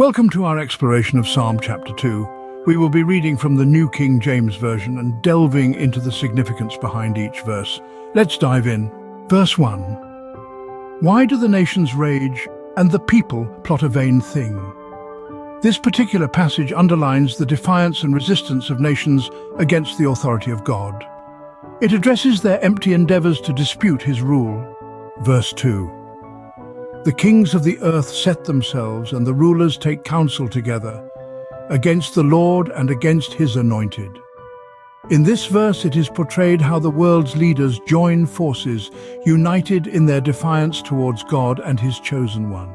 Welcome to our exploration of Psalm chapter 2. We will be reading from the New King James Version and delving into the significance behind each verse. Let's dive in. Verse 1. Why do the nations rage and the people plot a vain thing? This particular passage underlines the defiance and resistance of nations against the authority of God. It addresses their empty endeavors to dispute his rule. Verse 2. The kings of the earth set themselves, and the rulers take counsel together, against the Lord and against his anointed. In this verse it is portrayed how the world's leaders join forces, united in their defiance towards God and his chosen one.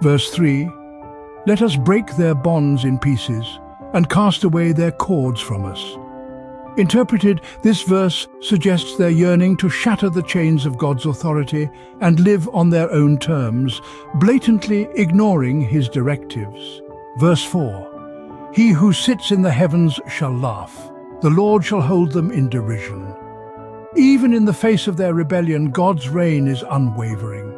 Verse 3. Let us break their bonds in pieces, and cast away their cords from us. Interpreted, this verse suggests their yearning to shatter the chains of God's authority and live on their own terms, blatantly ignoring his directives. Verse 4. He who sits in the heavens shall laugh. The Lord shall hold them in derision. Even in the face of their rebellion, God's reign is unwavering.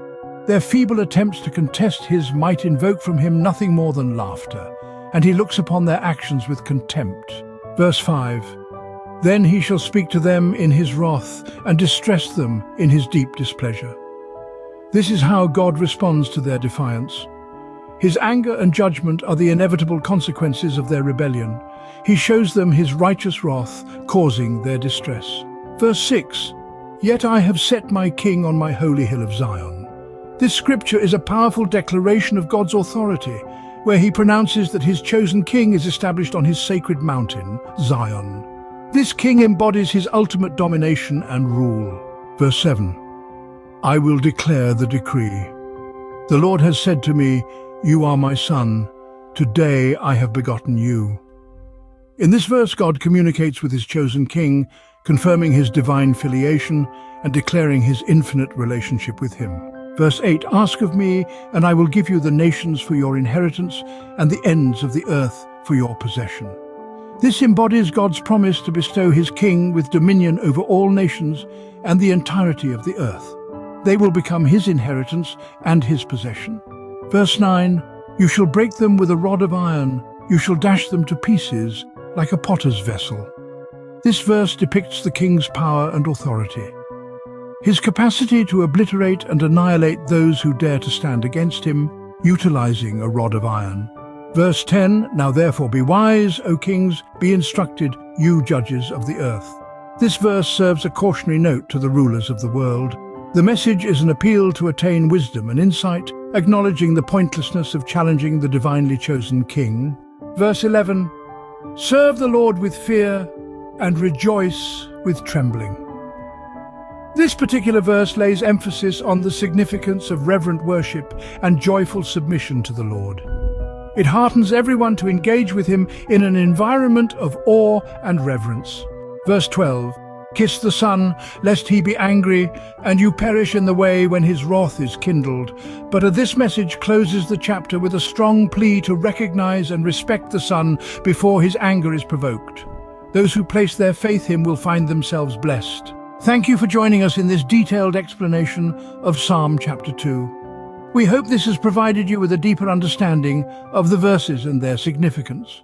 Their feeble attempts to contest his might invoke from him nothing more than laughter, and he looks upon their actions with contempt. Verse 5. Then he shall speak to them in his wrath and distress them in his deep displeasure. This is how God responds to their defiance. His anger and judgment are the inevitable consequences of their rebellion. He shows them his righteous wrath, causing their distress. Verse 6. Yet I have set my king on my holy hill of Zion. This scripture is a powerful declaration of God's authority, where he pronounces that his chosen king is established on his sacred mountain, Zion. This king embodies his ultimate domination and rule. Verse 7. I will declare the decree. The Lord has said to me, You are my son. Today I have begotten you. In this verse, God communicates with his chosen king, confirming his divine filiation and declaring his infinite relationship with him. Verse 8. Ask of me, and I will give you the nations for your inheritance and the ends of the earth for your possession. This embodies God's promise to bestow his king with dominion over all nations and the entirety of the earth. They will become his inheritance and his possession. Verse 9. You shall break them with a rod of iron. You shall dash them to pieces like a potter's vessel. This verse depicts the king's power and authority. His capacity to obliterate and annihilate those who dare to stand against him, utilizing a rod of iron. Verse 10, Now therefore be wise, O kings, be instructed, you judges of the earth. This verse serves a cautionary note to the rulers of the world. The message is an appeal to attain wisdom and insight, acknowledging the pointlessness of challenging the divinely chosen king. Verse 11, Serve the Lord with fear and rejoice with trembling. This particular verse lays emphasis on the significance of reverent worship and joyful submission to the Lord. It heartens everyone to engage with him in an environment of awe and reverence. Verse 12, Kiss the Son, lest he be angry, and you perish in the way when his wrath is kindled. But this message closes the chapter with a strong plea to recognize and respect the Son before his anger is provoked. Those who place their faith in him will find themselves blessed. Thank you for joining us in this detailed explanation of Psalm chapter 2. We hope this has provided you with a deeper understanding of the verses and their significance.